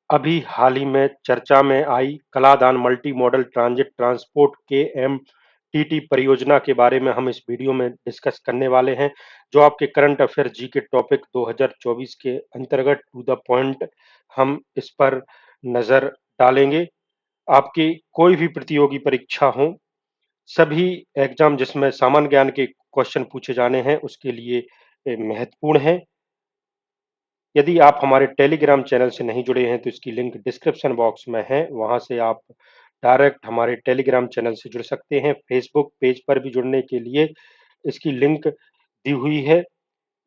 अभी हाल ही में चर्चा में आई Kaladan multi modal transit transport KMTT परियोजना के बारे में हम इस वीडियो में डिस्कस करने वाले हैं, जो आपके करंट अफेयर जी के टॉपिक 2024 के अंतर्गत टू द पॉइंट हम इस पर नजर डालेंगे। आपकी कोई भी प्रतियोगी परीक्षा हो, सभी एग्जाम जिसमें सामान्य ज्ञान के क्वेश्चन पूछे जाने हैं, उसके लिए महत्वपूर्ण है। यदि आप हमारे टेलीग्राम चैनल से नहीं जुड़े हैं तो इसकी लिंक डिस्क्रिप्शन बॉक्स में है, वहां से आप डायरेक्ट हमारे टेलीग्राम चैनल से जुड़ सकते हैं। फेसबुक पेज पर भी जुड़ने के लिए इसकी लिंक दी हुई है।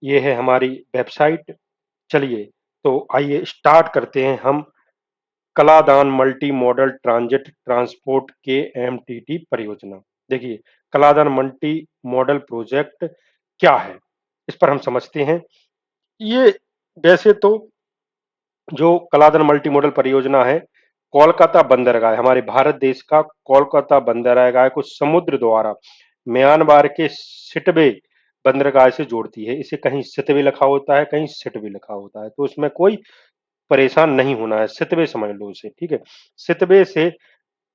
ये है हमारी वेबसाइट। चलिए, तो आइए स्टार्ट करते हैं हम Kaladan multi modal transit transport के एमटीटी परियोजना। देखिए, कलादान मल्टी मॉडल प्रोजेक्ट क्या है, इस पर हम समझते हैं। ये वैसे तो जो कलादन मल्टी मॉडल परियोजना है, कोलकाता बंदरगाह, हमारे भारत देश का कोलकाता बंदरगाह को समुद्र द्वारा म्यांमार के सिटवे बंदरगाह से जोड़ती है। इसे कहीं सितवे लिखा होता है, कहीं सिटवे लिखा होता है, तो इसमें कोई परेशान नहीं होना है, सितवे समझ लो इसे, ठीक है। सितवे से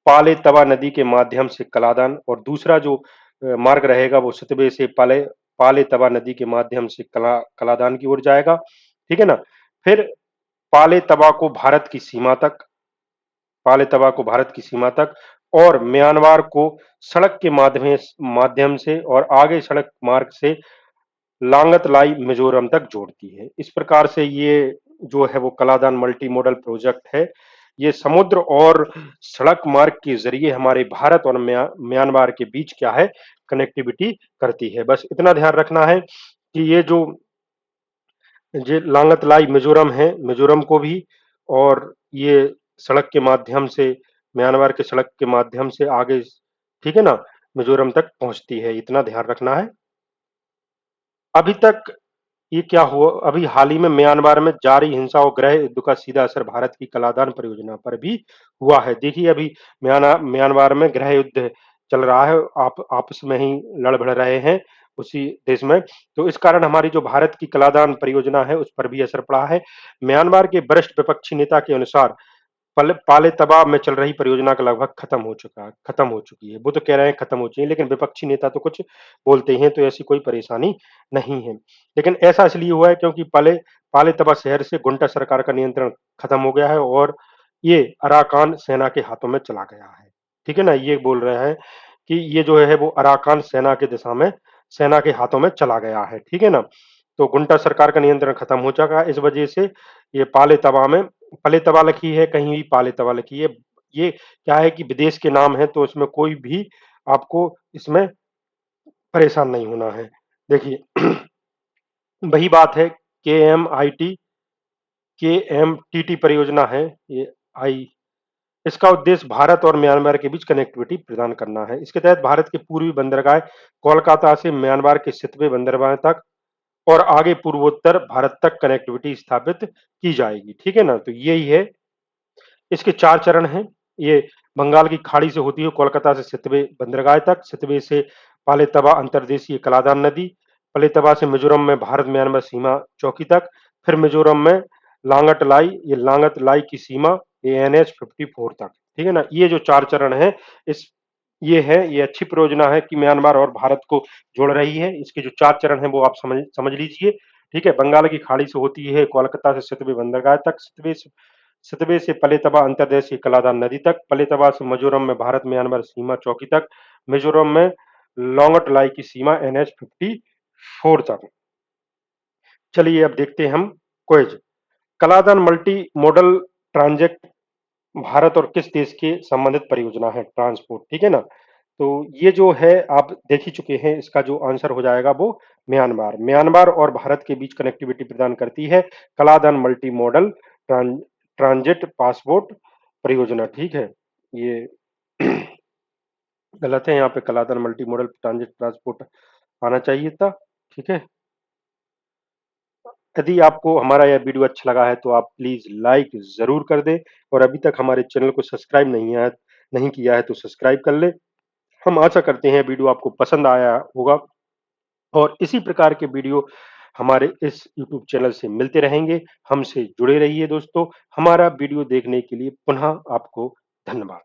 पाले तवा नदी के माध्यम से कलादान, और दूसरा जो मार्ग रहेगा वो सितवे से पाले पाले तवा नदी के माध्यम से कलादान की ओर जाएगा, ठीक है ना। फिर पाले तवा को भारत की सीमा तक पाले तवा को भारत की सीमा तक और म्यांमार को सड़क के माध्यम से और आगे सड़क मार्ग से लांगतलाई मिजोरम तक जोड़ती है। इस प्रकार से ये जो है वो कलादान मल्टी मॉडल प्रोजेक्ट है। ये समुद्र और सड़क मार्ग के जरिए हमारे भारत और म्यांमार के बीच क्या है, कनेक्टिविटी करती है। बस इतना ध्यान रखना है कि ये लांगतलाई मिजोरम है, मिजोरम को भी, और ये सड़क के माध्यम से, म्यांमार के सड़क के माध्यम से आगे, ठीक है ना, मिजोरम तक पहुंचती है। इतना ध्यान रखना है। अभी तक ये क्या हुआ, अभी हाल ही में म्यांमार में जारी हिंसा और गृह युद्ध का सीधा असर भारत की कलादान परियोजना पर भी हुआ है। देखिए, अभी म्यांमार में गृह युद्ध चल रहा है, आप आपस में ही लड़ भिड़ रहे हैं उसी देश में, तो इस कारण हमारी जो भारत की कलादान परियोजना है उस पर भी असर पड़ा है। म्यांमार के वरिष्ठ विपक्षी नेता के अनुसार पाले तबाह में चल रही परियोजना का लगभग खत्म हो चुकी है। वो तो कह रहे हैं खत्म हो चुकी है, लेकिन विपक्षी नेता तो कुछ बोलते हैं, तो ऐसी कोई परेशानी नहीं है। लेकिन ऐसा इसलिए हुआ है क्योंकि पाले तबा शहर से गुंटा सरकार का नियंत्रण खत्म हो गया है और ये अराकान सेना के हाथों में चला गया है। ठीक है ना, ये बोल रहे हैं कि ये जो है वो अराकान सेना के दिशा में, सेना के हाथों में चला गया है, ठीक है ना। तो गुंटा सरकार का नियंत्रण खत्म हो चुका है, इस वजह से ये पाले तबा में पले तवा लिखी है, कहीं भी पाले तवा लिखी है। ये क्या है कि विदेश के नाम है, तो इसमें कोई भी आपको इसमें परेशान नहीं होना है। देखिए, वही बात है, केएमटीटी परियोजना है ये आई। इसका उद्देश्य भारत और म्यांमार के बीच कनेक्टिविटी प्रदान करना है। इसके तहत भारत के पूर्वी बंदरगाह कोलकाता से म्यांमार के सितवे बंदरगाह तक और आगे पूर्वोत्तर भारत तक कनेक्टिविटी स्थापित की जाएगी, ठीक है ना। तो यही है, इसके 4 चरण हैं। ये बंगाल की खाड़ी से होती है कोलकाता से सितवे बंदरगाह तक, सितवे से पालेतबा अंतर्देशीय कलादान नदी, पालेतबा से मिजोरम में भारत म्यांमार सीमा चौकी तक, फिर मिजोरम में लांगत लाई की सीमा एनएच 54 तक, ठीक है ना। ये जो 4 चरण है, इस ये अच्छी परियोजना है कि म्यांमार और भारत को जोड़ रही है। इसके जो 4 चरण हैं वो आप समझ समझ लीजिए, ठीक है। बंगाल की खाड़ी से होती है कोलकाता से सितवे बंदरगाह तक, सितवे से पलेतबा अंतर्देशीय कलादान नदी तक, पलेतबा से मिजोरम में भारत म्यांमार सीमा चौकी तक, मिजोरम में लोंगटलाई की सीमा एनएच 54 तक। चलिए अब देखते हैं हम quiz. Kaladan multi model ट्रांजेक्ट Bharat और किस देश के संबंधित परियोजना है, ट्रांसपोर्ट, ठीक है ना। तो ये जो है आप देख ही चुके हैं, इसका जो आंसर हो जाएगा वो म्यांमार और भारत के बीच कनेक्टिविटी प्रदान करती है Kaladan multi modal transit passport परियोजना, ठीक है। ये गलत है, यहाँ पे Kaladan multi modal transit transport आना चाहिए था, ठीक है। यदि आपको हमारा यह वीडियो अच्छा लगा है तो आप प्लीज लाइक जरूर कर दें, और अभी तक हमारे चैनल को सब्सक्राइब नहीं किया है तो सब्सक्राइब कर ले। हम आशा करते हैं वीडियो आपको पसंद आया होगा और इसी प्रकार के वीडियो हमारे इस यूट्यूब चैनल से मिलते रहेंगे। हमसे जुड़े रहिए दोस्तों। हमारा वीडियो देखने के लिए पुनः आपको धन्यवाद।